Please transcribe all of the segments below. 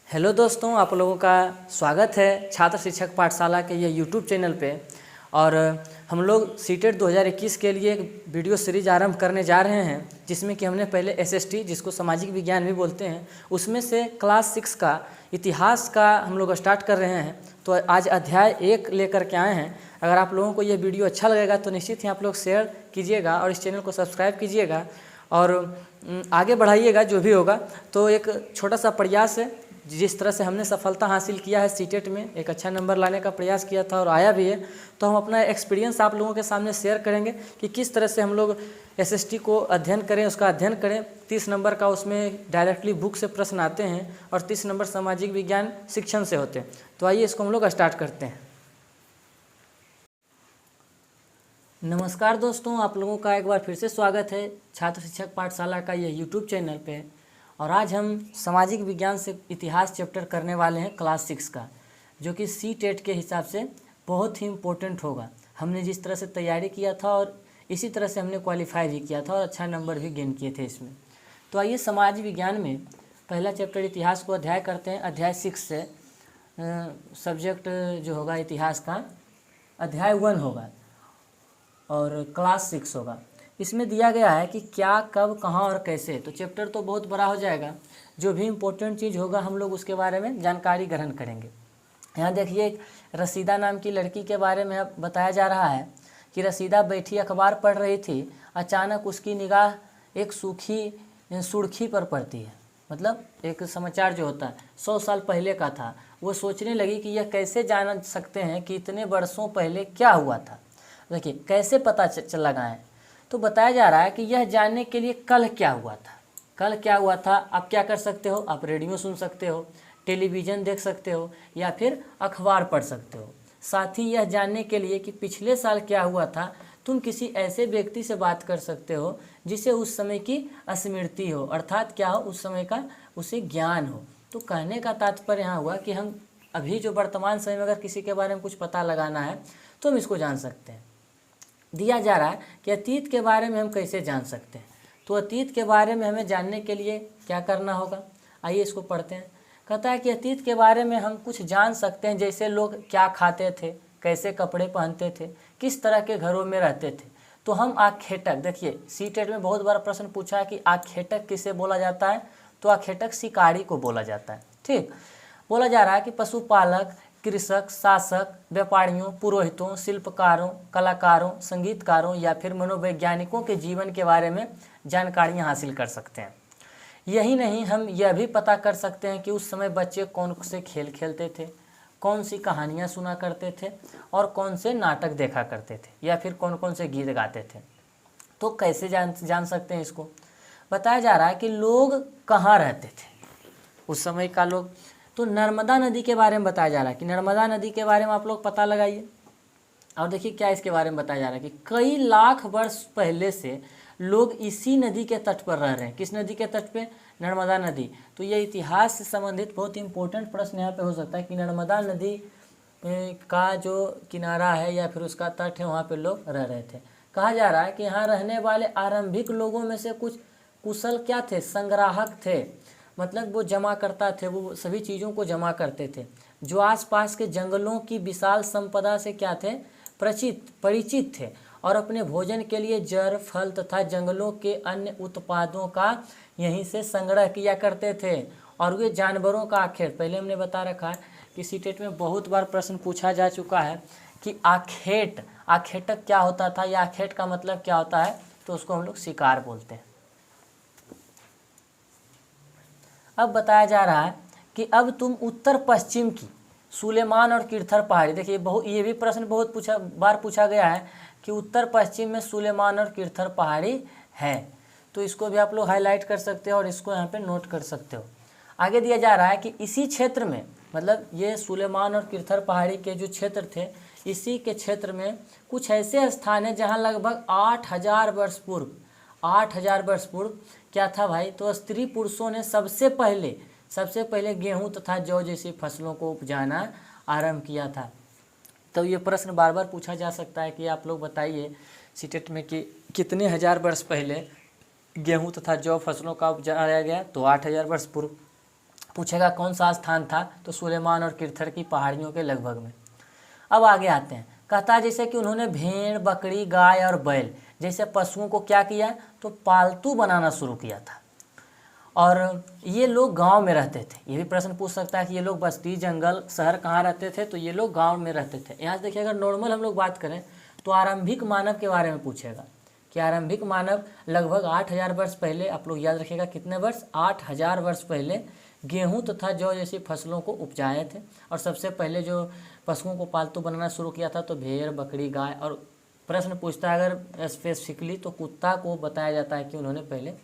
Hello दोस्तों, आप लोगों का स्वागत है छात्र शिक्षक पाठशाला के ये यूट्यूब चैनल पे। और हम लोग सीटेट 2021 के लिए एक वीडियो सीरीज आरंभ करने जा रहे हैं, जिसमें कि हमने पहले एसएसटी, जिसको सामाजिक विज्ञान भी बोलते हैं, उसमें से क्लास 6 का इतिहास का हम लोग स्टार्ट कर रहे हैं। तो आज अध्याय 1 लेकर के आए हैं। अगर आप लोगों को ये वीडियो अच्छा लगेगा तो निश्चित ही आप लोग शेयर कीजिएगा और इस चैनल को सब्सक्राइब कीजिएगा और आगे बढ़ाइएगा जो भी होगा। तो एक छोटा सा प्रयास है, जिस तरह से हमने सफलता हासिल किया है सीटेट में, एक अच्छा नंबर लाने का प्रयास किया था और आया भी है, तो हम अपना एक्सपीरियंस आप लोगों के सामने शेयर करेंगे कि किस तरह से हम लोग एसएसटी को अध्ययन करें, उसका अध्ययन करें। 30 नंबर का उसमें डायरेक्टली बुक से प्रश्न आते हैं और 30 नंबर सामाजिक विज्ञान शिक्षण से होते हैं। तो आइए इसको हम लोग स्टार्ट करते हैं। नमस्कार दोस्तों, आप लोगों का एक बार फिर से स्वागत है छात्र शिक्षक पाठशाला का ये यूट्यूब चैनल पे। और आज हम सामाजिक विज्ञान से इतिहास चैप्टर करने वाले हैं क्लास 6 का, जो कि सीटेट के हिसाब से बहुत ही इम्पोर्टेंट होगा। हमने जिस तरह से तैयारी किया था और इसी तरह से हमने क्वालिफाई भी किया था और अच्छा नंबर भी गेन किए थे इसमें। तो आइए समाज विज्ञान में पहला चैप्टर इतिहास को अध्याय करते हैं। अध्याय 6 से सब्जेक्ट जो होगा इतिहास का अध्याय 1 होगा और क्लास 6 होगा। इसमें दिया गया है कि क्या, कब, कहाँ और कैसे। तो चैप्टर तो बहुत बड़ा हो जाएगा, जो भी इम्पोर्टेंट चीज़ होगा हम लोग उसके बारे में जानकारी ग्रहण करेंगे। यहाँ देखिए, एक रसीदा नाम की लड़की के बारे में अब बताया जा रहा है कि रसीदा बैठी अखबार पढ़ रही थी, अचानक उसकी निगाह एक सूखी सुर्खी पर पड़ती है। मतलब एक समाचार जो होता है 100 साल पहले का था। वो सोचने लगी कि यह कैसे जान सकते हैं कि इतने वर्षों पहले क्या हुआ था। देखिए कैसे पता चल लगा है, तो बताया जा रहा है कि यह जानने के लिए कल क्या हुआ था। कल क्या हुआ था, आप क्या कर सकते हो, आप रेडियो सुन सकते हो, टेलीविज़न देख सकते हो या फिर अखबार पढ़ सकते हो। साथ ही यह जानने के लिए कि पिछले साल क्या हुआ था, तुम किसी ऐसे व्यक्ति से बात कर सकते हो जिसे उस समय की स्मृति हो, अर्थात क्या हो, उस समय का उसे ज्ञान हो। तो कहने का तात्पर्य यहाँ हुआ कि हम अभी जो वर्तमान समय में अगर किसी के बारे में कुछ पता लगाना है तो हम इसको जान सकते हैं। दिया जा रहा है कि अतीत के बारे में हम कैसे जान सकते हैं। तो अतीत के बारे में हमें जानने के लिए क्या करना होगा, आइए इसको पढ़ते हैं। कहता है कि अतीत के बारे में हम कुछ जान सकते हैं, जैसे लोग क्या खाते थे, कैसे कपड़े पहनते थे, किस तरह के घरों में रहते थे। तो हम आखेटक, देखिए सीटेट में बहुत बार प्रश्न पूछा है कि आखेटक किसे बोला जाता है, तो आखेटक शिकारी को बोला जाता है। ठीक, बोला जा रहा है कि पशुपालक, कृषक, शासक, व्यापारियों, पुरोहितों, शिल्पकारों, कलाकारों, संगीतकारों या फिर मनोवैज्ञानिकों के जीवन के बारे में जानकारियां हासिल कर सकते हैं। यही नहीं, हम यह भी पता कर सकते हैं कि उस समय बच्चे कौन से खेल खेलते थे, कौन सी कहानियां सुना करते थे और कौन से नाटक देखा करते थे या फिर कौन कौन से गीत गाते थे। तो कैसे जान सकते हैं इसको, बताया जा रहा है कि लोग कहाँ रहते थे उस समय का लोग। तो नर्मदा नदी के बारे में बताया जा रहा है कि नर्मदा नदी के बारे में आप लोग पता लगाइए। और देखिए क्या इसके बारे में बताया जा रहा है कि कई लाख वर्ष पहले से लोग इसी नदी के तट पर रह रहे हैं। किस नदी के तट पे, नर्मदा नदी। तो ये इतिहास से संबंधित बहुत इंपॉर्टेंट प्रश्न यहाँ पे हो सकता है कि नर्मदा नदी का जो किनारा है या फिर उसका तट है, वहाँ पे लोग रह रहे थे। कहा जा रहा है कि यहाँ रहने वाले आरंभिक लोगों में से कुछ कुशल क्या थे, संग्राहक थे। मतलब वो जमा करता थे, वो सभी चीज़ों को जमा करते थे, जो आसपास के जंगलों की विशाल संपदा से क्या थे, परिचित थे और अपने भोजन के लिए जड़, फल तथा जंगलों के अन्य उत्पादों का यहीं से संग्रह किया करते थे। और वे जानवरों का आखेट, पहले हमने बता रखा है कि सीटेट में बहुत बार प्रश्न पूछा जा चुका है कि आखेटक क्या होता था या आखेट का मतलब क्या होता है, तो उसको हम लोग शिकार बोलते हैं। अब बताया जा रहा है कि अब तुम उत्तर पश्चिम की सुलेमान और किरथर पहाड़ी, देखिए ये भी प्रश्न बहुत बार पूछा गया है कि उत्तर पश्चिम में सुलेमान और किरथर पहाड़ी है। तो इसको भी आप लोग हाईलाइट कर सकते हो और इसको यहाँ पे नोट कर सकते हो। आगे दिया जा रहा है कि इसी क्षेत्र में, मतलब ये सुलेमान और किरथर पहाड़ी के जो क्षेत्र थे, इसी के क्षेत्र में कुछ ऐसे स्थान हैं जहाँ लगभग 8000 वर्ष पूर्व, 8000 वर्ष पूर्व क्या था भाई, तो स्त्री पुरुषों ने सबसे पहले गेहूं तथा जौ जैसी फसलों को उपजाना आरंभ किया था। तो ये प्रश्न बार बार पूछा जा सकता है कि आप लोग बताइए सीटेट में कि कितने हजार वर्ष पहले गेहूं तथा जौ फसलों का उपजाया गया, तो 8000 वर्ष पूर्व। पूछेगा कौन सा स्थान था, तो सुलेमान और किरथर की पहाड़ियों के लगभग में। अब आगे आते हैं, कहता है जैसे कि उन्होंने भेड़, बकरी, गाय और बैल जैसे पशुओं को क्या किया, तो पालतू बनाना शुरू किया था। और ये लोग गांव में रहते थे। ये भी प्रश्न पूछ सकता है कि ये लोग बस्ती, जंगल, शहर कहाँ रहते थे, तो ये लोग गांव में रहते थे। यहाँ से देखिए, अगर नॉर्मल हम लोग बात करें तो आरंभिक मानव के बारे में पूछेगा कि आरंभिक मानव लगभग 8000 वर्ष पहले, आप लोग याद रखिएगा कितने वर्ष, 8000 वर्ष पहले गेहूं तथा जौ जैसी फसलों को उपजाए थे। और सबसे पहले जो पशुओं को पालतू बनाना शुरू किया था तो भेड़, बकरी, गाय। और प्रश्न पूछता है अगर स्पेसिफिकली तो कुत्ता को बताया जाता है कि उन्होंने पहले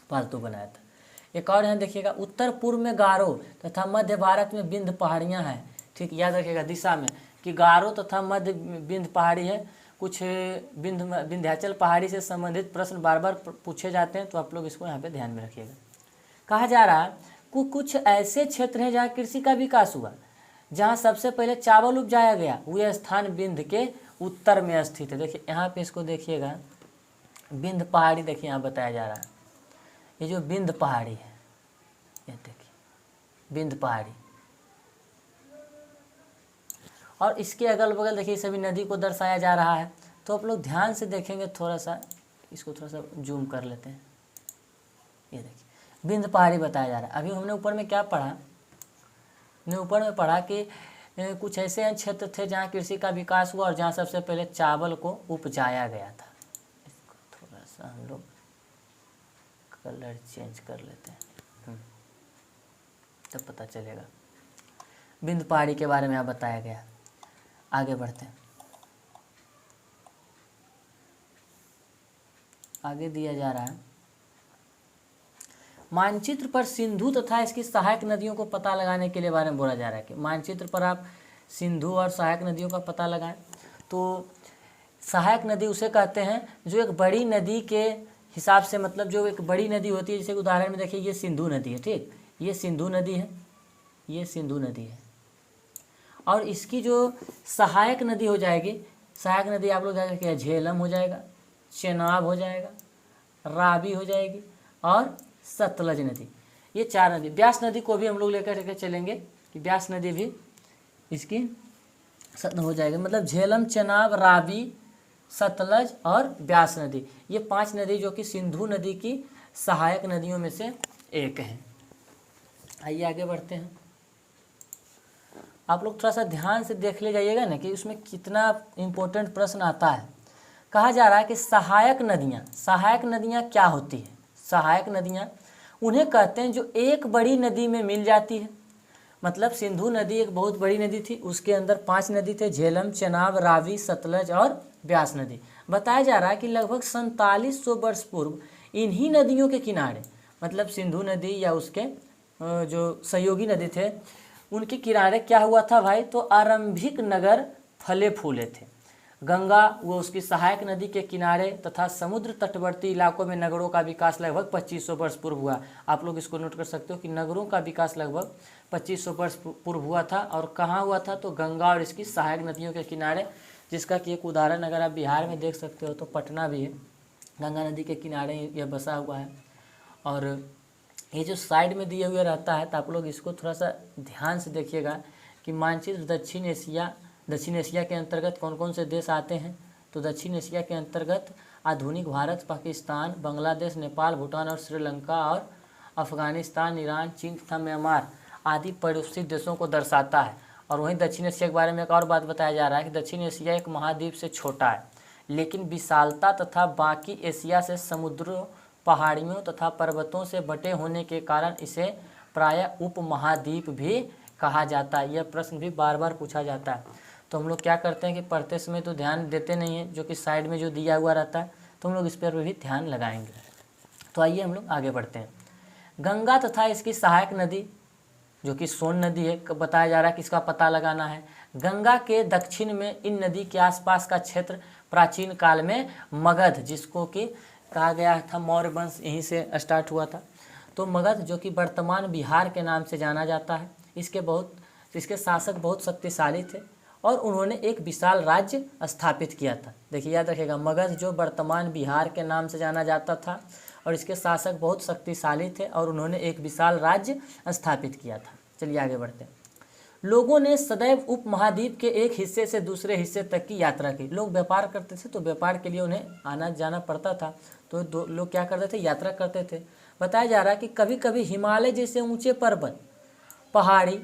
पालतू बनाया था। एक और यहाँ देखिएगा, उत्तर पूर्व में गारो तथा मध्य भारत में विंध्य पहाड़ियाँ हैं। ठीक, याद रखिएगा दिशा में कि गारो तथा मध्य विंध्य पहाड़ी है। कुछ विंध्याचल पहाड़ी से संबंधित प्रश्न बार बार पूछे जाते हैं, तो आप लोग इसको यहाँ पे ध्यान में रखिएगा। कहा जा रहा है कुछ ऐसे क्षेत्र हैं जहाँ कृषि का विकास हुआ, जहाँ सबसे पहले चावल उपजाया गया, वह स्थान विंध्य के उत्तर में स्थित है। देखिए यहाँ पे इसको देखिएगा, विंध्य पहाड़ी देखिए यहाँ बताया जा रहा है। ये जो विंध्य पहाड़ी है, ये देखिए विंध्य पहाड़ी, और इसके अगल बगल देखिए सभी नदी को दर्शाया जा रहा है। तो आप लोग ध्यान से देखेंगे, थोड़ा सा इसको थोड़ा सा जूम कर लेते हैं। ये देखिए विंध्य पहाड़ी बताया जा रहा है। अभी हमने ऊपर में क्या पढ़ा, हमने ऊपर में पढ़ा कि कुछ ऐसे क्षेत्र थे जहाँ कृषि का विकास हुआ और जहाँ सबसे पहले चावल को उपजाया गया था। इसको थोड़ा सा हम लोग कलर चेंज कर लेते हैं, तब पता चलेगा। विंध्य पहाड़ी के बारे में यहाँ बताया गया। आगे बढ़ते हैं, आगे दिया जा रहा है, मानचित्र पर सिंधु तथा इसकी सहायक नदियों को पता लगाने के लिए बारे में बोला जा रहा है कि मानचित्र पर आप सिंधु और सहायक नदियों का पता लगाएं। तो सहायक नदी उसे कहते हैं जो एक बड़ी नदी के हिसाब से, मतलब जो एक बड़ी नदी होती है, जैसे उदाहरण में देखिए ये सिंधु नदी है। ठीक, ये सिंधु नदी है, ये सिंधु नदी है। और इसकी जो सहायक नदी हो जाएगी, सहायक नदी आप लोग देखिए झेलम हो जाएगा, चेनाब हो जाएगा, रावी हो जाएगी और सतलज नदी। ये 4 नदी। ब्यास नदी को भी हम लोग लेकर चलेंगे कि ब्यास नदी भी इसकी हो जाएगी। मतलब झेलम, चेनाब, रावी, सतलज और ब्यास नदी, ये 5 नदी जो कि सिंधु नदी की सहायक नदियों में से एक है। आइए आगे बढ़ते हैं। आप लोग थोड़ा सा ध्यान से देख ले जाइएगा ना कि उसमें कितना इम्पोर्टेंट प्रश्न आता है। कहा जा रहा है कि सहायक नदियाँ क्या होती है। सहायक नदियाँ उन्हें कहते हैं जो एक बड़ी नदी में मिल जाती है। मतलब सिंधु नदी एक बहुत बड़ी नदी थी, उसके अंदर 5 नदी थे, झेलम, चेनाब, रावी, सतलज और ब्यास नदी। बताया जा रहा है कि लगभग 4700 वर्ष पूर्व इन्हीं नदियों के किनारे, मतलब सिंधु नदी या उसके जो सहयोगी नदी थे उनके किनारे क्या हुआ था भाई, तो आरंभिक नगर फले फूले थे। गंगा व उसकी सहायक नदी के किनारे तथा समुद्र तटवर्ती इलाकों में नगरों का विकास लगभग 2500 वर्ष पूर्व हुआ। आप लोग इसको नोट कर सकते हो कि नगरों का विकास लगभग 2500 वर्ष पूर्व हुआ था। और कहाँ हुआ था, तो गंगा और इसकी सहायक नदियों के किनारे, जिसका कि एक उदाहरण अगर आप बिहार में देख सकते हो तो पटना भी है, गंगा नदी के किनारे यह बसा हुआ है। और ये जो साइड में दिए हुए रहता है, तो आप लोग इसको थोड़ा सा ध्यान से देखिएगा कि मानचित्र दक्षिण एशिया के अंतर्गत कौन कौन से देश आते हैं। तो दक्षिण एशिया के अंतर्गत आधुनिक भारत, पाकिस्तान, बांग्लादेश, नेपाल, भूटान और श्रीलंका और अफगानिस्तान, ईरान, चीन तथा म्यांमार आदि पड़ोसी देशों को दर्शाता है। और वहीं दक्षिण एशिया के बारे में एक और बात बताया जा रहा है कि दक्षिण एशिया एक महाद्वीप से छोटा है, लेकिन विशालता तथा बाकी एशिया से समुद्रों, पहाड़ियों तथा पर्वतों से बटे होने के कारण इसे प्रायः उपमहाद्वीप भी कहा जाता है। यह प्रश्न भी बार बार पूछा जाता है। तो हम लोग क्या करते हैं कि पढ़ते समय तो ध्यान देते नहीं है, जो कि साइड में जो दिया हुआ रहता है तो हम लोग इस पर भी ध्यान लगाएंगे। तो आइए हम लोग आगे बढ़ते हैं। गंगा तथा इसकी सहायक नदी जो कि सोन नदी है, बताया जा रहा है कि इसका पता लगाना है। गंगा के दक्षिण में इन नदी के आसपास का क्षेत्र प्राचीन काल में मगध, जिसको कि कहा गया था मौर्य वंश, यहीं से स्टार्ट हुआ था। तो मगध जो कि वर्तमान बिहार के नाम से जाना जाता है, इसके शासक बहुत शक्तिशाली थे और उन्होंने एक विशाल राज्य स्थापित किया था। देखिए याद रखिएगा, मगध जो वर्तमान बिहार के नाम से जाना जाता था और इसके शासक बहुत शक्तिशाली थे और उन्होंने एक विशाल राज्य स्थापित किया था। चलिए आगे बढ़ते हैं। लोगों ने सदैव उपमहाद्वीप के एक हिस्से से दूसरे हिस्से तक की यात्रा की। लोग व्यापार करते थे तो व्यापार के लिए उन्हें आना जाना पड़ता था, तो लोग क्या करते थे, यात्रा करते थे। बताया जा रहा है कि कभी कभी हिमालय जैसे ऊंचे पर्वत, पहाड़ी,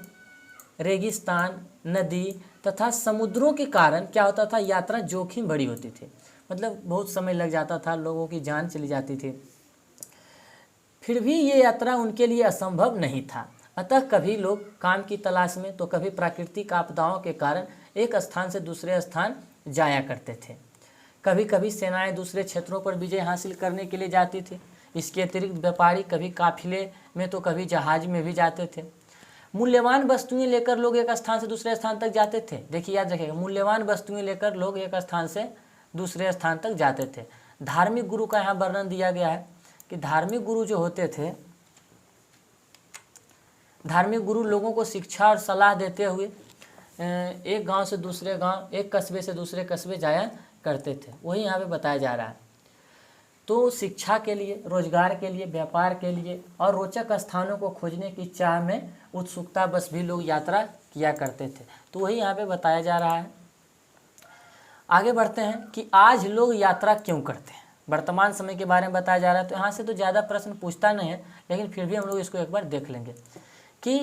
रेगिस्तान, नदी तथा समुद्रों के कारण क्या होता था, यात्रा जोखिम भरी होती थी। मतलब बहुत समय लग जाता था, लोगों की जान चली जाती थी। फिर भी ये यात्रा उनके लिए असंभव नहीं था। अतः कभी लोग काम की तलाश में तो कभी प्राकृतिक आपदाओं के कारण एक स्थान से दूसरे स्थान जाया करते थे। कभी कभी सेनाएं दूसरे क्षेत्रों पर विजय हासिल करने के लिए जाती थी। इसके अतिरिक्त व्यापारी कभी काफिले में तो कभी जहाज में भी जाते थे। मूल्यवान वस्तुएं लेकर लोग एक स्थान से दूसरे स्थान तक जाते थे। देखिए याद रखिएगा, मूल्यवान वस्तुएं लेकर लोग एक स्थान से दूसरे स्थान तक जाते थे। धार्मिक गुरु का यहाँ वर्णन दिया गया है कि धार्मिक गुरु जो होते थे, धार्मिक गुरु लोगों को शिक्षा और सलाह देते हुए एक गांव से दूसरे गांव, एक कस्बे से दूसरे कस्बे जाया करते थे। वही यहाँ पे बताया जा रहा है। तो शिक्षा के लिए, रोजगार के लिए, व्यापार के लिए और रोचक स्थानों को खोजने की चाह में उत्सुकता बस भी लोग यात्रा किया करते थे। तो वही यहाँ पे बताया जा रहा है। आगे बढ़ते हैं कि आज लोग यात्रा क्यों करते हैं, वर्तमान समय के बारे में बताया जा रहा है। तो यहाँ से तो ज़्यादा प्रश्न पूछता नहीं है, लेकिन फिर भी हम लोग इसको एक बार देख लेंगे कि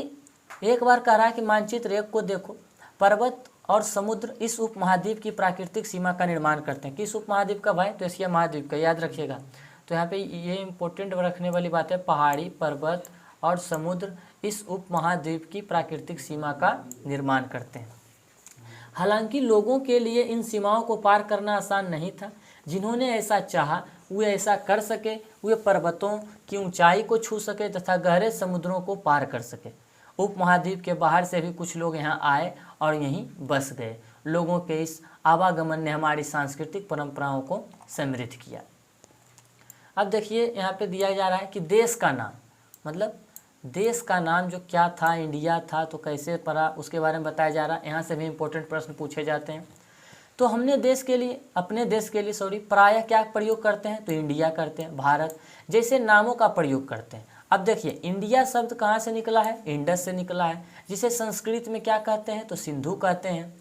एक बार कह रहा है कि मानचित्र एक को देखो, पर्वत और समुद्र इस उपमहाद्वीप की प्राकृतिक सीमा का निर्माण करते हैं। किस उपमहाद्वीप का भाई, तो एशिया महाद्वीप का, याद रखिएगा। तो यहाँ पे ये इंपॉर्टेंट रखने वाली बात है, पहाड़ी, पर्वत और समुद्र इस उपमहाद्वीप की प्राकृतिक सीमा का निर्माण करते हैं। हालांकि लोगों के लिए इन सीमाओं को पार करना आसान नहीं था। जिन्होंने ऐसा चाहा वे ऐसा कर सके, वे पर्वतों की ऊंचाई को छू सके तथा गहरे समुद्रों को पार कर सके। उपमहाद्वीप के बाहर से भी कुछ लोग यहाँ आए और यहीं बस गए। लोगों के इस आवागमन ने हमारी सांस्कृतिक परंपराओं को समृद्ध किया। अब देखिए यहाँ पे दिया जा रहा है कि देश का नाम, मतलब देश का नाम जो क्या था, इंडिया था, तो कैसे पड़ा उसके बारे में बताया जा रहा है। यहाँ से भी इम्पोर्टेंट प्रश्न पूछे जाते हैं। तो हमने देश के लिए, अपने देश के लिए प्रायः क्या प्रयोग करते हैं, तो इंडिया करते हैं, भारत जैसे नामों का प्रयोग करते हैं। अब देखिए इंडिया शब्द कहाँ से निकला है, इंडस से निकला है, जिसे संस्कृत में क्या कहते हैं, तो सिंधु कहते हैं।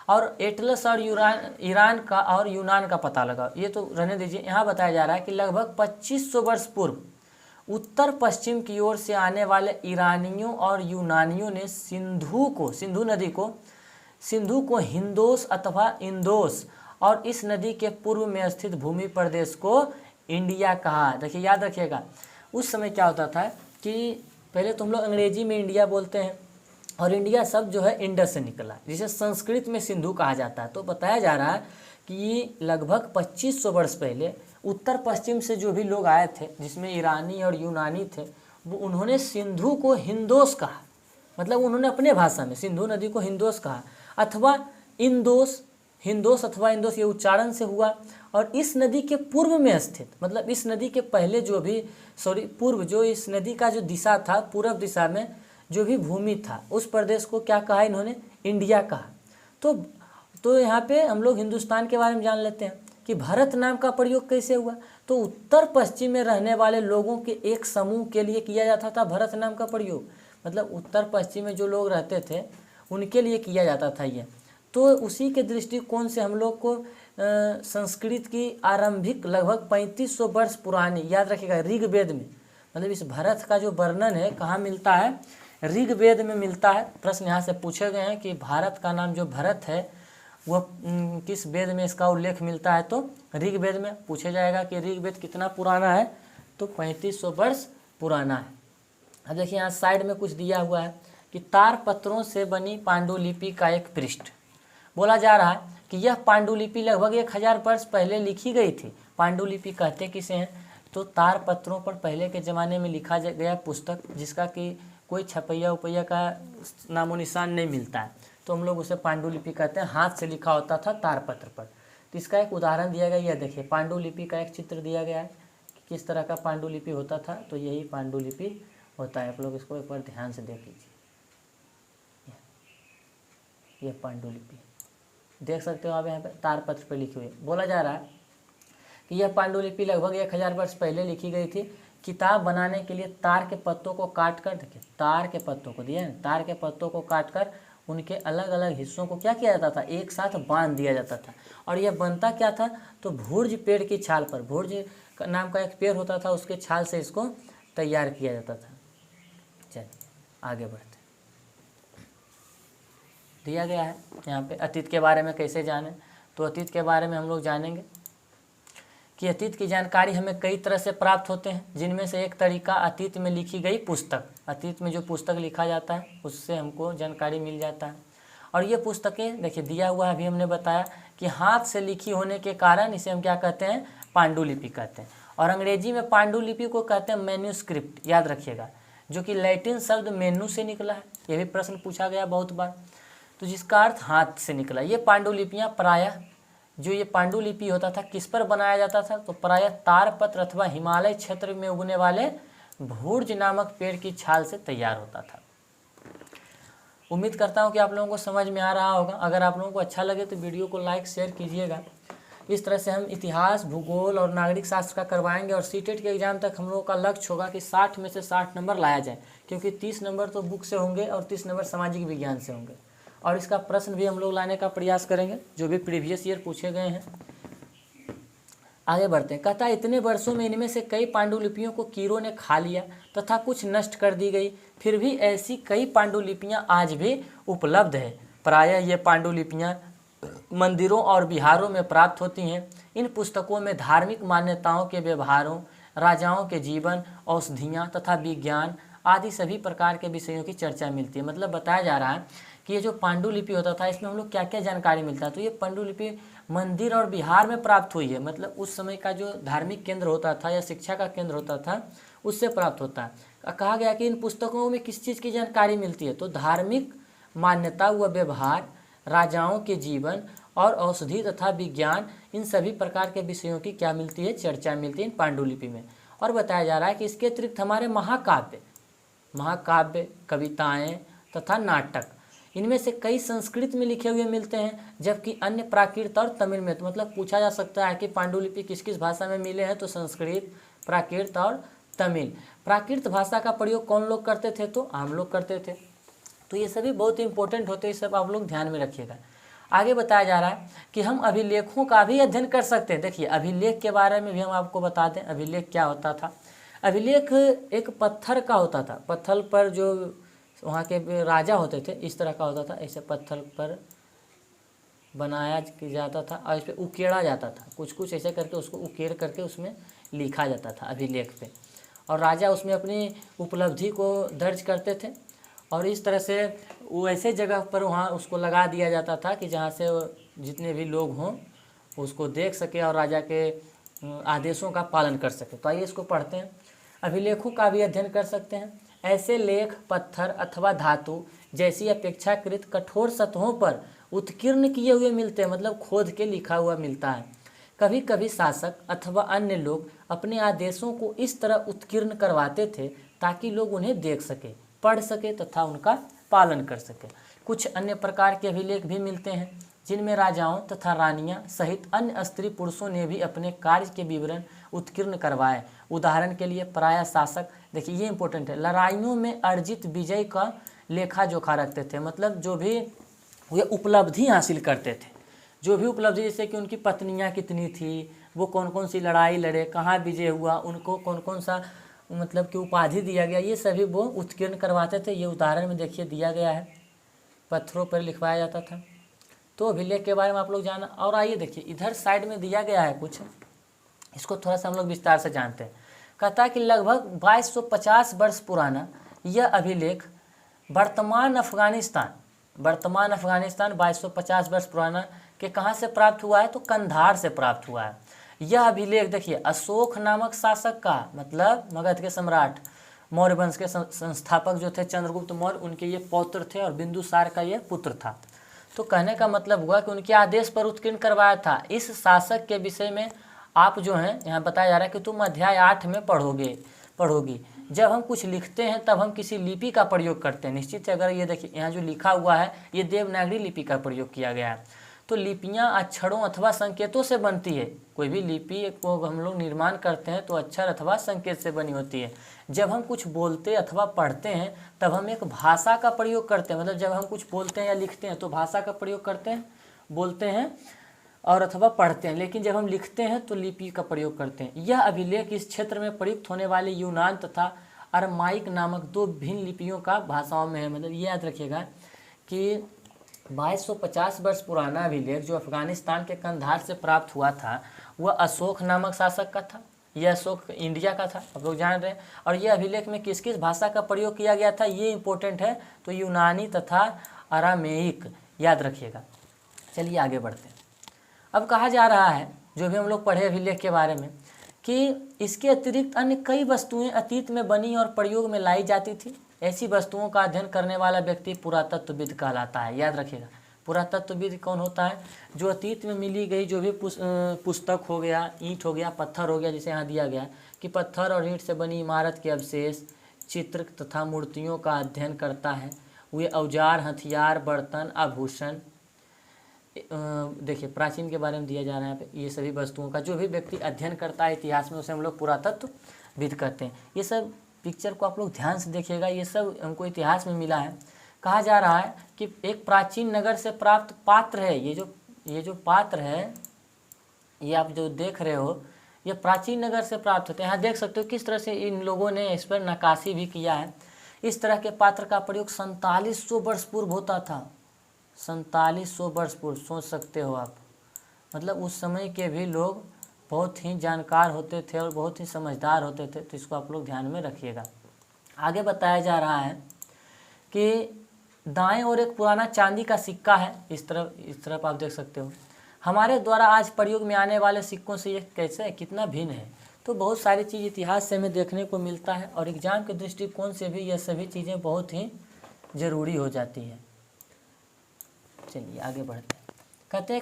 और एटलस और ईरान का और यूनान का पता लगा, ये तो रहने दीजिए। यहाँ बताया जा रहा है कि लगभग 2500 वर्ष पूर्व उत्तर पश्चिम की ओर से आने वाले ईरानियों और यूनानियों ने सिंधु को हिंदोस अथवा इंदोस और इस नदी के पूर्व में स्थित भूमि प्रदेश को इंडिया कहा। देखिए याद रखिएगा, उस समय क्या होता था कि पहले तो हम लोग अंग्रेजी में इंडिया बोलते हैं और इंडिया शब्द जो है इंडस से निकला, जिसे संस्कृत में सिंधु कहा जाता है। तो बताया जा रहा है कि लगभग 2500 वर्ष पहले उत्तर पश्चिम से जो भी लोग आए थे, जिसमें ईरानी और यूनानी थे, वो उन्होंने सिंधु को हिंदोस कहा। मतलब उन्होंने अपने भाषा में सिंधु नदी को हिंदोस कहा अथवा इंदोस, हिंदोस अथवा इंदोस, ये उच्चारण से हुआ। और इस नदी के पूर्व में स्थित, मतलब इस नदी के पहले जो भी पूर्व, जो इस नदी का जो दिशा था, पूर्व दिशा में जो भी भूमि था, उस प्रदेश को क्या कहा इन्होंने, इंडिया कहा। तो यहाँ पे हम लोग हिंदुस्तान के बारे में जान लेते हैं कि भारत नाम का प्रयोग कैसे हुआ। तो उत्तर पश्चिम में रहने वाले लोगों के एक समूह के लिए किया जाता था भारत नाम का प्रयोग। मतलब उत्तर पश्चिम में जो लोग रहते थे उनके लिए किया जाता था ये। तो उसी के दृष्टिकोण से हम लोग को संस्कृत की आरंभिक लगभग 3500 वर्ष पुरानी, याद रखिएगा, ऋग्वेद में, मतलब इस भारत का जो वर्णन है कहाँ मिलता है, ऋग्वेद में मिलता है। प्रश्न यहाँ से पूछे गए हैं कि भारत का नाम जो भरत है वह किस वेद में इसका उल्लेख मिलता है, तो ऋग्वेद में। पूछा जाएगा कि ऋग्वेद कितना पुराना है, तो 3500 वर्ष पुराना है। अब देखिए यहाँ साइड में कुछ दिया हुआ है कि तार पत्रों से बनी पांडुलिपि का एक पृष्ठ। बोला जा रहा है कि यह पांडुलिपि लगभग 1000 वर्ष पहले लिखी गई थी। पांडुलिपि कहते किसे हैं, तो तार पत्रों पर पहले के ज़माने में लिखा गया पुस्तक, जिसका कि कोई छपैया उपैया का नामो निशान नहीं मिलता है, तो हम लोग उसे पांडुलिपि कहते हैं। हाथ से लिखा होता था तार पत्र पर। तो इसका एक उदाहरण दिया गया, यह देखिए पांडुलिपि का एक चित्र दिया गया है कि किस तरह का पांडुलिपि होता था। तो यही पांडुलिपि होता है। आप लोग इसको एक बार ध्यान से देख लीजिए, यह पांडुलिपि देख सकते हो आप यहाँ पे तार पत्र पर लिखी हुई। बोला जा रहा है कि यह पांडुलिपि लगभग 1000 वर्ष पहले लिखी गई थी। किताब बनाने के लिए तार के पत्तों को काटकर, देखिए तार के पत्तों को दिया है, तार के पत्तों को काटकर उनके अलग अलग हिस्सों को क्या किया जाता था, एक साथ बांध दिया जाता था। और यह बनता क्या था, तो भुर्ज पेड़ की छाल पर, भुर्ज नाम का एक पेड़ होता था, उसके छाल से इसको तैयार किया जाता था। चलिए आगे बढ़ते, दिया गया है यहाँ पे अतीत के बारे में कैसे जानें। तो अतीत के बारे में हम लोग जानेंगे कि अतीत की जानकारी हमें कई तरह से प्राप्त होते हैं, जिनमें से एक तरीका अतीत में लिखी गई पुस्तक, अतीत में जो पुस्तक लिखा जाता है उससे हमको जानकारी मिल जाता है। और ये पुस्तकें देखिए दिया हुआ है, अभी हमने बताया कि हाथ से लिखी होने के कारण इसे हम क्या कहते हैं, पांडुलिपि कहते हैं। और अंग्रेजी में पांडुलिपि को कहते हैं मैन्यूस्क्रिप्ट, याद रखिएगा, जो कि लैटिन शब्द मेनू से निकला है। यह भी प्रश्न पूछा गया बहुत बार, तो जिसका अर्थ हाथ से निकला। ये पांडुलिपियाँ प्रायः, जो ये पांडुलिपि होता था किस पर बनाया जाता था, तो प्रायः तारपत्र अथवा हिमालय क्षेत्र में उगने वाले भुर्ज नामक पेड़ की छाल से तैयार होता था। उम्मीद करता हूँ कि आप लोगों को समझ में आ रहा होगा। अगर आप लोगों को अच्छा लगे तो वीडियो को लाइक शेयर कीजिएगा। इस तरह से हम इतिहास, भूगोल और नागरिक शास्त्र का करवाएंगे और सीटेट के एग्जाम तक हम लोगों का लक्ष्य होगा कि 60 में से 60 नंबर लाया जाए, क्योंकि 30 नंबर तो बुक से होंगे और 30 नंबर सामाजिक विज्ञान से होंगे। और इसका प्रश्न भी हम लोग लाने का प्रयास करेंगे जो भी प्रीवियस ईयर पूछे गए हैं। आगे बढ़ते हैं, कहता है इतने वर्षों में इनमें से कई पांडुलिपियों को कीड़ों ने खा लिया तथा कुछ नष्ट कर दी गई, फिर भी ऐसी कई पांडुलिपियां आज भी उपलब्ध है। प्रायः ये पांडुलिपियां मंदिरों और विहारों में प्राप्त होती हैं। इन पुस्तकों में धार्मिक मान्यताओं के व्यवहारों, राजाओं के जीवन, औषधियाँ तथा विज्ञान आदि सभी प्रकार के विषयों की चर्चा मिलती है। मतलब बताया जा रहा है कि ये जो पांडुलिपि होता था इसमें हम लोग क्या क्या जानकारी मिलता है। तो ये पांडुलिपि मंदिर और विहार में प्राप्त हुई है, मतलब उस समय का जो धार्मिक केंद्र होता था या शिक्षा का केंद्र होता था उससे प्राप्त होता है। कहा गया कि इन पुस्तकों में किस चीज़ की जानकारी मिलती है, तो धार्मिक मान्यता व व्यवहार, राजाओं के जीवन और औषधि तथा विज्ञान, इन सभी प्रकार के विषयों की क्या मिलती है, चर्चा मिलती है इन पांडुलिपि में। और बताया जा रहा है कि इसके अतिरिक्त हमारे महाकाव्य, कविताएं तथा नाटक, इनमें से कई संस्कृत में लिखे हुए मिलते हैं, जबकि अन्य प्राकृत और तमिल में। तो मतलब पूछा जा सकता है कि पांडुलिपि किस किस भाषा में मिले हैं, तो संस्कृत, प्राकृत और तमिल। प्राकृत भाषा का प्रयोग कौन लोग करते थे, तो आम लोग करते थे। तो ये सभी बहुत इंपॉर्टेंट होते हैं, सब आप लोग ध्यान में रखिएगा। आगे बताया जा रहा है कि हम अभिलेखों का भी अध्ययन कर सकते हैं। देखिए अभिलेख के बारे में भी हम आपको बता दें, अभिलेख क्या होता था। अभिलेख एक पत्थर का होता था, पत्थर पर जो वहाँ के राजा होते थे इस तरह का होता था, ऐसे पत्थर पर बनाया जाता था और इस पर उकेड़ा जाता था, कुछ कुछ ऐसे करके उसको उकेड़ करके उसमें लिखा जाता था अभिलेख पे, और राजा उसमें अपनी उपलब्धि को दर्ज करते थे। और इस तरह से वो ऐसे जगह पर वहाँ उसको लगा दिया जाता था कि जहाँ से जितने भी लोग हों उसको देख सके और राजा के आदेशों का पालन कर सके। तो आइए इसको पढ़ते हैं। अभिलेखों का भी अध्ययन कर सकते हैं। ऐसे लेख पत्थर अथवा धातु जैसी अपेक्षाकृत कठोर सतहों पर उत्कीर्ण किए हुए मिलते हैं, मतलब खोद के लिखा हुआ मिलता है। कभी कभी शासक अथवा अन्य लोग अपने आदेशों को इस तरह उत्कीर्ण करवाते थे ताकि लोग उन्हें देख सके, पढ़ सके तथा उनका पालन कर सके। कुछ अन्य प्रकार के अभिलेख भी मिलते हैं जिनमें राजाओं तथा रानियां सहित अन्य स्त्री पुरुषों ने भी अपने कार्य के विवरण उत्कीर्ण करवाए। उदाहरण के लिए प्रायः शासक, देखिए ये इंपॉर्टेंट है, लड़ाइयों में अर्जित विजय का लेखा जोखा रखते थे, मतलब जो भी वे उपलब्धि हासिल करते थे, जो भी उपलब्धि, जैसे कि उनकी पत्नियां कितनी थी, वो कौन कौन सी लड़ाई लड़े, कहाँ विजय हुआ, उनको कौन कौन सा मतलब कि उपाधि दिया गया, ये सभी वो उत्कीर्ण करवाते थे। ये उदाहरण में देखिए दिया गया है, पत्थरों पर लिखवाया जाता था। तो अभिलेख के बारे में आप लोग जाना। और आइए देखिए इधर साइड में दिया गया है कुछ, इसको थोड़ा सा हम लोग विस्तार से जानते हैं। कहता है कि लगभग 2250 वर्ष पुराना यह अभिलेख वर्तमान अफगानिस्तान 2250 वर्ष पुराना के कहाँ से प्राप्त हुआ है, तो कंधार से प्राप्त हुआ है। यह अभिलेख देखिए अशोक नामक शासक का, मतलब मगध के सम्राट, मौर्य वंश के संस्थापक जो थे चंद्रगुप्त मौर्य, उनके ये पौत्र थे और बिंदुसार का ये पुत्र था। तो कहने का मतलब हुआ कि उनके आदेश पर उत्कीर्ण करवाया था। इस शासक के विषय में आप जो हैं यहाँ बताया जा रहा है कि तुम अध्याय 8 में पढ़ोगी। जब हम कुछ लिखते हैं तब हम किसी लिपि का प्रयोग करते हैं, निश्चित है। अगर ये देखिए यहाँ जो लिखा हुआ है ये देवनागरी लिपि का प्रयोग किया गया है। तो लिपियाँ अक्षरों अथवा संकेतों से बनती है। कोई भी लिपि को हम लोग निर्माण करते हैं तो अक्षर अथवा संकेत से बनी होती है। जब हम कुछ बोलते अथवा पढ़ते हैं तब हम एक भाषा का प्रयोग करते हैं, मतलब जब हम कुछ बोलते हैं या लिखते हैं तो भाषा का प्रयोग करते हैं, बोलते हैं और अथवा पढ़ते हैं। लेकिन जब हम लिखते हैं तो लिपि का प्रयोग करते हैं। यह अभिलेख इस क्षेत्र में प्रयुक्त होने वाले यूनान तथा अरमाइक नामक दो भिन्न लिपियों का भाषाओं में है। मतलब ये याद रखिएगा कि 2250 वर्ष पुराना अभिलेख जो अफगानिस्तान के कंधार से प्राप्त हुआ था वह अशोक नामक शासक का था। यह अशोक इंडिया का था, आप लोग जान रहे हैं। और यह अभिलेख में किस किस भाषा का प्रयोग किया गया था ये इंपॉर्टेंट है, तो यूनानी तथा अरामेइक याद रखिएगा। चलिए आगे बढ़ते हैं। अब कहा जा रहा है, जो भी हम लोग पढ़े अभिलेख के बारे में, कि इसके अतिरिक्त अन्य कई वस्तुएं अतीत में बनी और प्रयोग में लाई जाती थी। ऐसी वस्तुओं का अध्ययन करने वाला व्यक्ति पुरातत्वविद कहलाता है। याद रखिएगा, पुरातत्वविद कौन होता है? जो अतीत में मिली गई जो भी पुस्तक हो गया, ईंट हो गया, पत्थर हो गया, जिसे यहाँ दिया गया कि पत्थर और ईंट से बनी इमारत के अवशेष, चित्र तथा मूर्तियों का अध्ययन करता है। वे औजार, हथियार, बर्तन, आभूषण, देखिए प्राचीन के बारे में दिया जा रहा है यहाँ पे। ये सभी वस्तुओं का जो भी व्यक्ति अध्ययन करता है इतिहास में उसे हम लोग पुरातत्वविद कहते हैं। ये सब पिक्चर को आप लोग ध्यान से देखिएगा, ये सब हमको इतिहास में मिला है। कहा जा रहा है कि एक प्राचीन नगर से प्राप्त पात्र है। ये जो पात्र है, ये आप जो देख रहे हो, ये प्राचीन नगर से प्राप्त होते हैं। यहाँ देख सकते हो किस तरह से इन लोगों ने इस पर नक्काशी भी किया है। इस तरह के पात्र का प्रयोग 4700 वर्ष पूर्व होता था। 4700 वर्ष पूर्व, सोच सकते हो आप। मतलब उस समय के भी लोग बहुत ही जानकार होते थे और बहुत ही समझदार होते थे। तो इसको आप लोग ध्यान में रखिएगा। आगे बताया जा रहा है कि दाएं ओर एक पुराना चांदी का सिक्का है। इस तरफ आप देख सकते हो। हमारे द्वारा आज प्रयोग में आने वाले सिक्कों से ये कैसे है, कितना भिन्न है। तो बहुत सारी चीज़ इतिहास से हमें देखने को मिलता है और एग्जाम के दृष्टिकोण से भी ये सभी चीज़ें बहुत ही ज़रूरी हो जाती है। चलिए आगे बढ़ते हैं।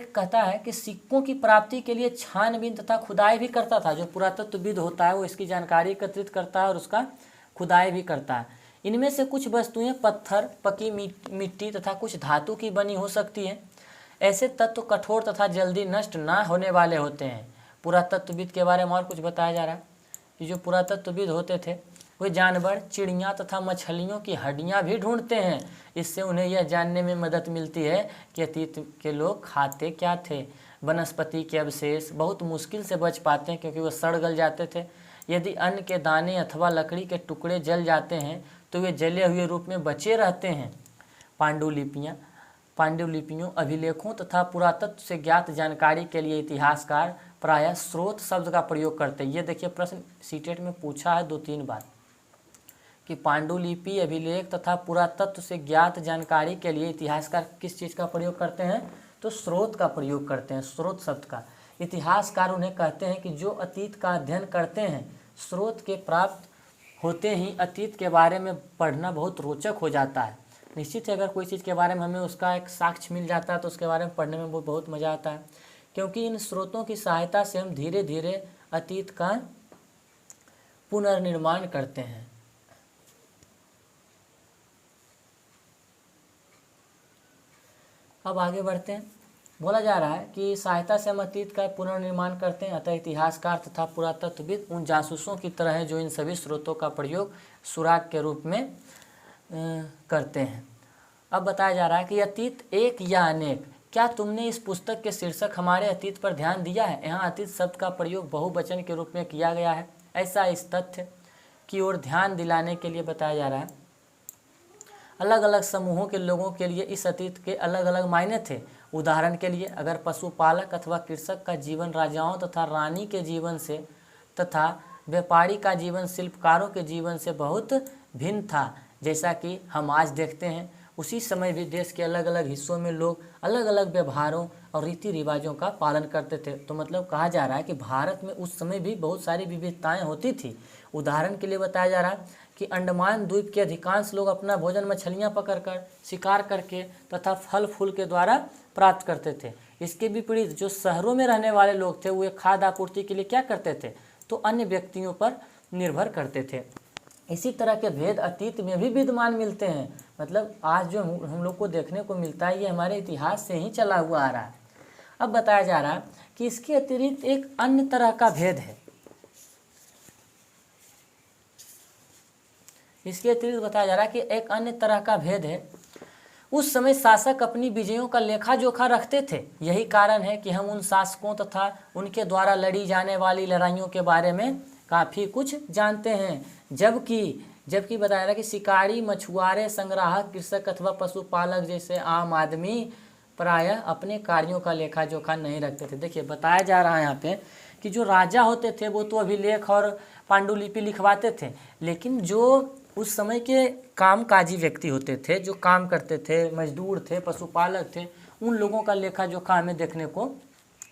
कहता है कि सिक्कों की प्राप्ति के लिए छानबीन तथा खुदाई भी करता था। जो पुरातत्वविद होता है वो इसकी जानकारी एकत्रित करता है और उसका खुदाई भी करता है। इनमें से कुछ वस्तुएं पत्थर, पकी मिट्टी तथा कुछ धातु की बनी हो सकती हैं। ऐसे तत्व कठोर तथा जल्दी नष्ट ना होने वाले होते हैं। पुरातत्वविद के बारे में और कुछ बताया जा रहा है कि जो पुरातत्वविद होते थे वे जानवर, चिड़ियाँ तथा मछलियों की हड्डियाँ भी ढूंढते हैं। इससे उन्हें यह जानने में मदद मिलती है कि अतीत के लोग खाते क्या थे। वनस्पति के अवशेष बहुत मुश्किल से बच पाते हैं क्योंकि वह सड़ गल जाते थे। यदि अन्न के दाने अथवा लकड़ी के टुकड़े जल जाते हैं तो वे जले हुए रूप में बचे रहते हैं। पांडुलिपियों, अभिलेखों तथा पुरातत्व से ज्ञात जानकारी के लिए इतिहासकार प्रायः स्रोत शब्द का प्रयोग करते हैं। ये देखिए प्रश्न सीटेट में पूछा है 2-3 बार कि पांडुलिपि, अभिलेख तथा पुरातत्व से ज्ञात जानकारी के लिए इतिहासकार किस चीज़ का प्रयोग करते हैं? तो स्रोत का प्रयोग करते हैं, स्रोत शब्द का। इतिहासकार उन्हें कहते हैं कि जो अतीत का अध्ययन करते हैं, स्रोत के प्राप्त होते ही अतीत के बारे में पढ़ना बहुत रोचक हो जाता है। निश्चित है, अगर कोई चीज़ के बारे में हमें उसका एक साक्ष्य मिल जाता है तो उसके बारे में पढ़ने में वो बहुत मज़ा आता है, क्योंकि इन स्रोतों की सहायता से हम धीरे धीरे अतीत का पुनर्निर्माण करते हैं। अब आगे बढ़ते हैं। बोला जा रहा है कि सहायता से हम अतीत का पुनर्निर्माण करते हैं। अतः इतिहासकार तथा पुरातत्वविद उन जासूसों की तरह हैं जो इन सभी स्रोतों का प्रयोग सुराग के रूप में करते हैं। अब बताया जा रहा है कि अतीत एक या अनेक। क्या तुमने इस पुस्तक के शीर्षक हमारे अतीत पर ध्यान दिया है? यहाँ अतीत शब्द का प्रयोग बहुवचन के रूप में किया गया है। ऐसा इस तथ्य की ओर ध्यान दिलाने के लिए बताया जा रहा है। अलग अलग समूहों के लोगों के लिए इस अतीत के अलग अलग मायने थे। उदाहरण के लिए अगर पशुपालक अथवा कृषक का जीवन राजाओं तथा रानी के जीवन से तथा व्यापारी का जीवन शिल्पकारों के जीवन से बहुत भिन्न था, जैसा कि हम आज देखते हैं, उसी समय भी देश के अलग अलग हिस्सों में लोग अलग अलग व्यवहारों और रीति रिवाजों का पालन करते थे। तो मतलब कहा जा रहा है कि भारत में उस समय भी बहुत सारी विविधताएं होती थी। उदाहरण के लिए बताया जा रहा है कि अंडमान द्वीप के अधिकांश लोग अपना भोजन मछलियां पकड़कर, शिकार करके तथा फल फूल के द्वारा प्राप्त करते थे। इसके विपरीत जो शहरों में रहने वाले लोग थे वे खाद्य आपूर्ति के लिए क्या करते थे? तो अन्य व्यक्तियों पर निर्भर करते थे। इसी तरह के भेद अतीत में भी विद्यमान मिलते हैं। मतलब आज जो हम लोग को देखने को मिलता है ये हमारे इतिहास से ही चला हुआ आ रहा है। अब बताया जा रहा है कि इसके अतिरिक्त एक अन्य तरह का भेद है। इसके अतिरिक्त बताया जा रहा है कि एक अन्य तरह का भेद है। उस समय शासक अपनी विजयों का लेखा जोखा रखते थे। यही कारण है कि हम उन शासकों तथा उनके द्वारा लड़ी जाने वाली लड़ाइयों के बारे में काफ़ी कुछ जानते हैं। जबकि बताया रहा कि शिकारी, मछुआरे, संग्राहक, कृषक अथवा पशुपालक जैसे आम आदमी प्रायः अपने कार्यों का लेखा जोखा नहीं रखते थे। देखिए बताया जा रहा है यहाँ पे कि जो राजा होते थे वो तो अभिलेख और पांडुलिपि लिखवाते थे, लेकिन जो उस समय के कामकाजी व्यक्ति होते थे, जो काम करते थे, मजदूर थे, पशुपालक थे, उन लोगों का लेखा जोखा हमें देखने को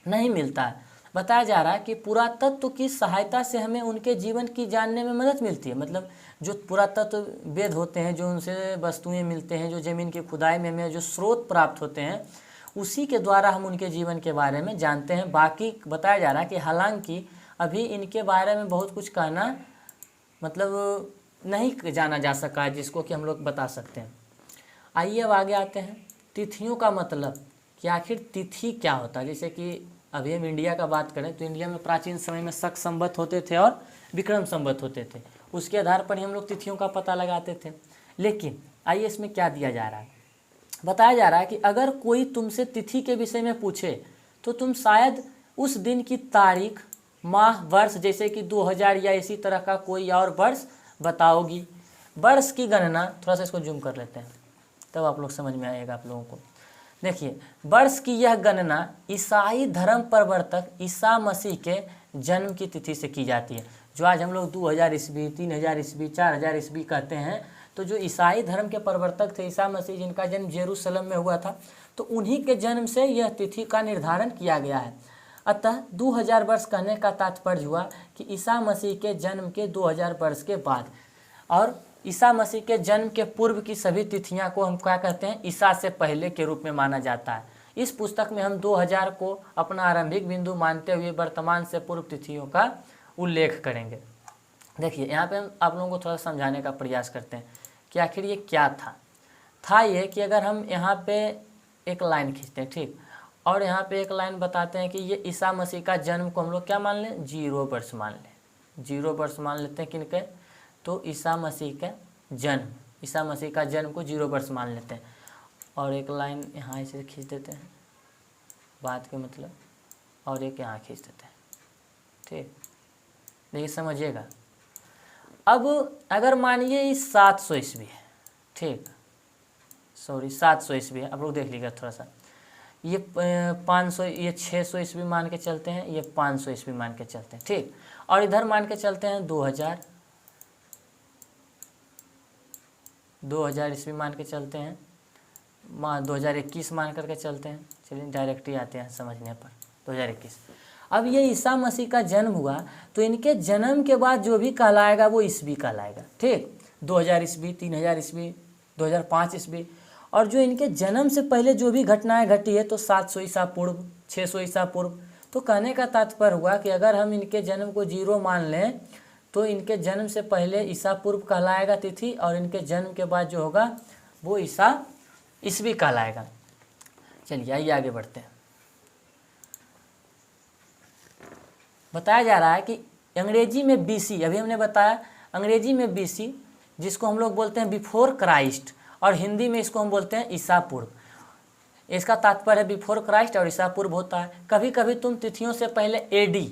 नहीं मिलता है। बताया जा रहा है कि पुरातत्व की सहायता से हमें उनके जीवन की जानने में मदद मिलती है। मतलब जो पुरातत्व वेद होते हैं, जो उनसे वस्तुएं मिलते हैं, जो ज़मीन की खुदाई में हमें जो स्रोत प्राप्त होते हैं, उसी के द्वारा हम उनके जीवन के बारे में जानते हैं। बाकी बताया जा रहा है कि हालांकि अभी इनके बारे में बहुत कुछ कहना मतलब नहीं जाना जा सका है जिसको कि हम लोग बता सकते हैं। आइए अब आगे आते हैं। तिथियों का मतलब कि आखिर तिथि क्या होता है। जैसे कि अभी हम इंडिया का बात करें तो इंडिया में प्राचीन समय में शक संवत होते थे और विक्रम संवत होते थे। उसके आधार पर ही हम लोग तिथियों का पता लगाते थे। लेकिन आइए इसमें क्या दिया जा रहा है। बताया जा रहा है कि अगर कोई तुमसे तिथि के विषय में पूछे तो तुम शायद उस दिन की तारीख, माह, वर्ष जैसे कि 2000 या इसी तरह का कोई और वर्ष बताओगी। वर्ष की गणना, थोड़ा सा इसको जूम कर लेते हैं तब आप लोग समझ में आएगा आप लोगों को। देखिए वर्ष की यह गणना ईसाई धर्म प्रवर्तक ईसा मसीह के जन्म की तिथि से की जाती है। जो आज हम लोग 2000 ईस्वी, 3000 ईस्वी, 4000 ईस्वी कहते हैं, तो जो ईसाई धर्म के प्रवर्तक थे ईसा मसीह, जिनका जन्म जेरूशलम में हुआ था, तो उन्हीं के जन्म से यह तिथि का निर्धारण किया गया है। अतः 2000 वर्ष कहने का तात्पर्य हुआ कि ईसा मसीह के जन्म के 2000 वर्ष के बाद, और ईसा मसीह के जन्म के पूर्व की सभी तिथियां को हम क्या कहते हैं, ईसा से पहले के रूप में माना जाता है। इस पुस्तक में हम 2000 को अपना आरंभिक बिंदु मानते हुए वर्तमान से पूर्व तिथियों का उल्लेख करेंगे। देखिए यहाँ पे हम आप लोगों को थोड़ा समझाने का प्रयास करते हैं कि आखिर ये क्या था ये कि अगर हम यहाँ पे एक लाइन खींचते हैं, ठीक, और यहाँ पे एक लाइन बताते हैं कि ये ईसा मसीह का जन्म को हम लोग क्या मान लें, 0 वर्ष मान लें। 0 वर्ष मान लेते हैं किनके, तो ईसा मसीह का जन्म, ईसा मसीह का जन्म को 0 वर्ष मान लेते हैं। और एक लाइन यहाँ ऐसे खींच देते हैं बात के मतलब, और एक यहाँ खींच देते हैं, ठीक। देखिए समझिएगा। अब अगर मानिए इस 700 ईस्वी है, ठीक, सॉरी 700 ईस्वी है, आप लोग देख लीजिएगा थोड़ा सा। ये 500, ये 600 ईस्वी मान के चलते हैं, ये 500 ईस्वी मान के चलते हैं, ठीक। और इधर मान के चलते हैं 2000 ईस्वी मान के चलते हैं, 2021 मान करके चलते हैं। चलिए डायरेक्ट ही आते हैं समझने पर, 2021। अब ये ईसा मसीह का जन्म हुआ तो इनके जन्म के बाद जो भी कहलाएगा वो ईस्वी कहलाएगा, ठीक। 2000 ईस्वी, 3000 ईस्वी, 2005 ईस्वी। और जो इनके जन्म से पहले जो भी घटनाएं घटी है तो 700 ईसा पूर्व, 600 ईसा पूर्व। तो कहने का तात्पर्य हुआ कि अगर हम इनके जन्म को 0 मान लें तो इनके जन्म से पहले ईसा पूर्व कहलाएगा तिथि, और इनके जन्म के बाद जो होगा वो ईसा ईस्वी कहलाएगा। चलिए आइए आगे बढ़ते हैं। बताया जा रहा है कि अंग्रेजी में BC, अभी हमने बताया अंग्रेजी में BC जिसको हम लोग बोलते हैं बिफोर क्राइस्ट, और हिंदी में इसको हम बोलते हैं ईसा पूर्व। इसका तात्पर्य है बिफोर क्राइस्ट और ईसा पूर्व होता है। कभी कभी तुम तिथियों से पहले AD,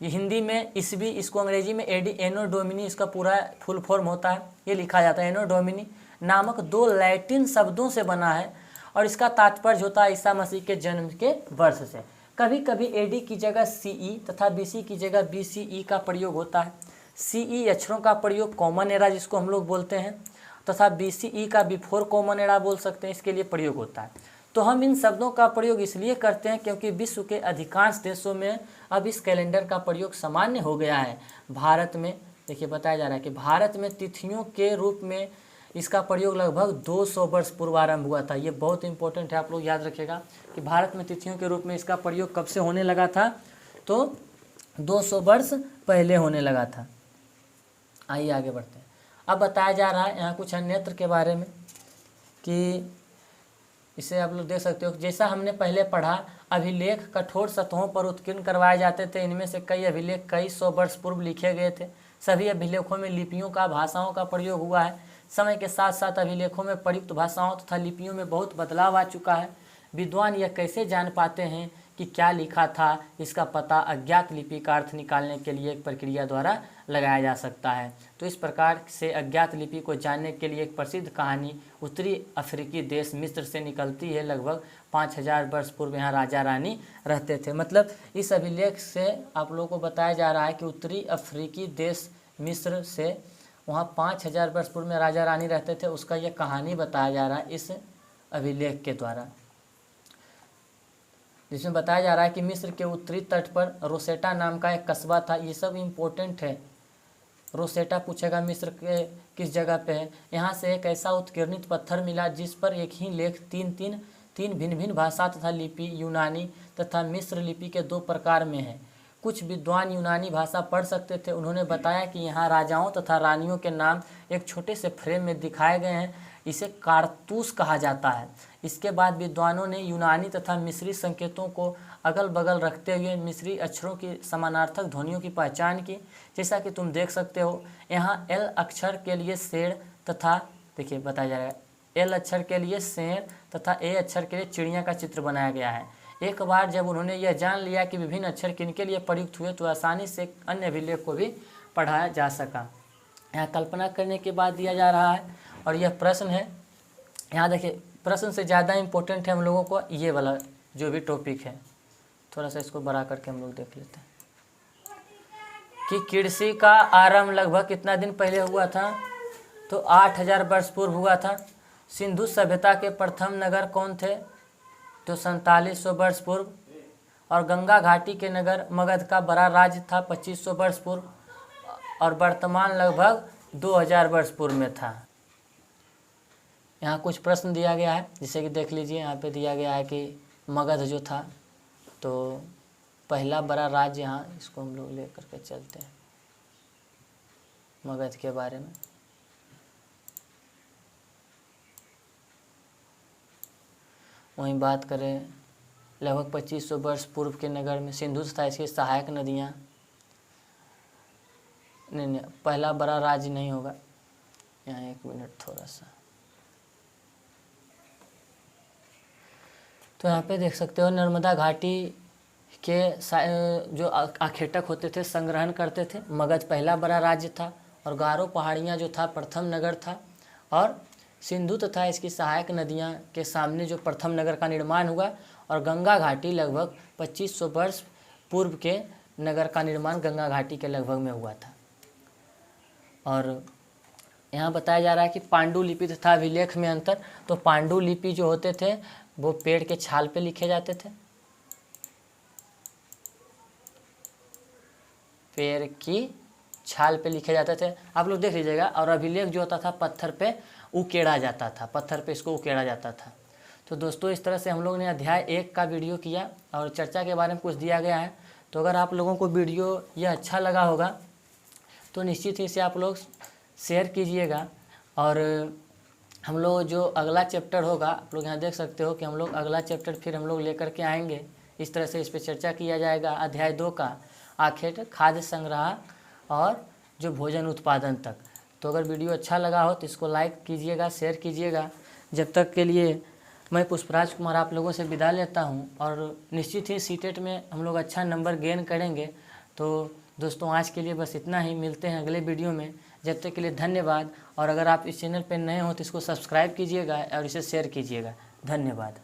ये हिंदी में ईस्वी, इसको अंग्रेजी में AD, एनो डोमिनी इसका पूरा फुल फॉर्म होता है, ये लिखा जाता है। एनो डोमिनी नामक 2 लैटिन शब्दों से बना है और इसका तात्पर्य होता है ईसा मसीह के जन्म के वर्ष से। कभी कभी AD की जगह CE तथा BC की जगह BCE का प्रयोग होता है। CE अक्षरों का प्रयोग कॉमन एरा जिसको हम लोग बोलते हैं, तथा BCE का बिफोर कॉमन एरा बोल सकते हैं, इसके लिए प्रयोग होता है। तो हम इन शब्दों का प्रयोग इसलिए करते हैं क्योंकि विश्व के अधिकांश देशों में अब इस कैलेंडर का प्रयोग सामान्य हो गया है। भारत में देखिए बताया जा रहा है कि भारत में तिथियों के रूप में इसका प्रयोग लगभग 200 वर्ष पूर्व आरंभ हुआ था। ये बहुत इंपॉर्टेंट है, आप लोग याद रखिएगा कि भारत में तिथियों के रूप में इसका प्रयोग कब से होने लगा था, तो 200 वर्ष पहले होने लगा था। आइए आगे बढ़ते हैं। अब बताया जा रहा है यहाँ कुछ अन्यत्र के बारे में कि इसे आप लोग देख सकते हो। जैसा हमने पहले पढ़ा, अभिलेख कठोर सतहों पर उत्कीर्ण करवाए जाते थे। इनमें से कई अभिलेख कई सौ वर्ष पूर्व लिखे गए थे। सभी अभिलेखों में लिपियों का भाषाओं का प्रयोग हुआ है। समय के साथ साथ अभिलेखों में प्रयुक्त भाषाओं तथा लिपियों में बहुत बदलाव आ चुका है। विद्वान यह कैसे जान पाते हैं कि क्या लिखा था? इसका पता अज्ञात लिपि का अर्थ निकालने के लिए एक प्रक्रिया द्वारा लगाया जा सकता है। तो इस प्रकार से अज्ञात लिपि को जानने के लिए एक प्रसिद्ध कहानी उत्तरी अफ्रीकी देश मिस्र से निकलती है। लगभग 5000 वर्ष पूर्व यहाँ राजा रानी रहते थे। मतलब इस अभिलेख से आप लोगों को बताया जा रहा है कि उत्तरी अफ्रीकी देश मिस्र से वहाँ 5000 वर्ष पूर्व में राजा रानी रहते थे। उसका यह कहानी बताया जा रहा है इस अभिलेख के द्वारा, जिसमें बताया जा रहा है कि मिस्र के उत्तरी तट पर रोसेटा नाम का एक कस्बा था। ये सब इम्पोर्टेंट है। रोसेटा पूछेगा मिस्र के किस जगह पे है। यहाँ से एक ऐसा उत्कीर्णित पत्थर मिला जिस पर एक ही लेख तीन भिन्न भिन्न भाषा तथा लिपि यूनानी तथा मिस्र लिपि के 2 प्रकार में है। कुछ विद्वान यूनानी भाषा पढ़ सकते थे। उन्होंने बताया कि यहाँ राजाओं तथा रानियों के नाम एक छोटे से फ्रेम में दिखाए गए हैं। इसे कारतूस कहा जाता है। इसके बाद विद्वानों ने यूनानी तथा मिस्री संकेतों को अगल बगल रखते हुए मिस्री अक्षरों की समानार्थक ध्वनियों की पहचान की। जैसा कि तुम देख सकते हो, यहाँ एल अक्षर के लिए शेर तथा, देखिए बताया जा रहा है, एल अक्षर के लिए शेर तथा ए अक्षर के लिए चिड़िया का चित्र बनाया गया है। एक बार जब उन्होंने यह जान लिया कि विभिन्न अक्षर किनके लिए प्रयुक्त हुए तो आसानी से अन्य अभिलेख को भी पढ़ाया जा सका। यहाँ कल्पना करने के बाद दिया जा रहा है और यह प्रश्न है। यहाँ देखिए, प्रश्न से ज़्यादा इम्पोर्टेंट है हम लोगों को ये वाला जो भी टॉपिक है। थोड़ा सा इसको बड़ा करके हम लोग देख लेते हैं कि कृषि का आरंभ लगभग कितना दिन पहले हुआ था? तो 8000 वर्ष पूर्व हुआ था। सिंधु सभ्यता के प्रथम नगर कौन थे? तो 4700 वर्ष पूर्व। और गंगा घाटी के नगर मगध का बड़ा राज्य था 2500 वर्ष पूर्व, और वर्तमान लगभग 2000 वर्ष पूर्व में था। यहाँ कुछ प्रश्न दिया गया है, जिसे कि देख लीजिए। यहाँ पे दिया गया है कि मगध जो था तो पहला बड़ा राज्य, यहाँ इसको हम लोग ले करके चलते हैं मगध के बारे में। वहीं बात करें लगभग 2500 वर्ष पूर्व के नगर में सिंधु तथा इसकी सहायक नदियाँ, नहीं, पहला बड़ा राज्य नहीं होगा। यहाँ 1 मिनट थोड़ा सा, तो यहाँ पे देख सकते हो नर्मदा घाटी के जो आखेटक होते थे संग्रहण करते थे। मगध पहला बड़ा राज्य था और गारो पहाड़ियाँ जो था प्रथम नगर था, और सिंधु तथा इसकी सहायक नदियाँ के सामने जो प्रथम नगर का निर्माण हुआ, और गंगा घाटी लगभग 2500 वर्ष पूर्व के नगर का निर्माण गंगा घाटी के लगभग में हुआ था। और यहाँ बताया जा रहा है कि पांडुलिपि तथा अभिलेख में अंतर। तो पांडुलिपि जो होते थे वो पेड़ के छाल पे लिखे जाते थे, पेड़ की छाल पे लिखे जाते थे, आप लोग देख लीजिएगा। और अभिलेख जो होता था पत्थर पे उकेड़ा जाता था, पत्थर पे इसको उकेड़ा जाता था। तो दोस्तों इस तरह से हम लोग ने अध्याय 1 का वीडियो किया और चर्चा के बारे में कुछ दिया गया है। तो अगर आप लोगों को वीडियो यह अच्छा लगा होगा तो निश्चित ही इसे आप लोग शेयर कीजिएगा। और हम लोग जो अगला चैप्टर होगा, आप लोग यहाँ देख सकते हो कि हम लोग अगला चैप्टर फिर हम लोग लेकर के आएंगे। इस तरह से इस पर चर्चा किया जाएगा। अध्याय 2 का आखेट खाद्य संग्रह और जो भोजन उत्पादन तक। तो अगर वीडियो अच्छा लगा हो तो इसको लाइक कीजिएगा, शेयर कीजिएगा। जब तक के लिए मैं पुष्पराज कुमार आप लोगों से विदा लेता हूं, और निश्चित ही सीटेट में हम लोग अच्छा नंबर गेन करेंगे। तो दोस्तों आज के लिए बस इतना ही, मिलते हैं अगले वीडियो में। जब तक के लिए धन्यवाद। और अगर आप इस चैनल पर नए हो तो इसको सब्सक्राइब कीजिएगा और इसे शेयर कीजिएगा। धन्यवाद।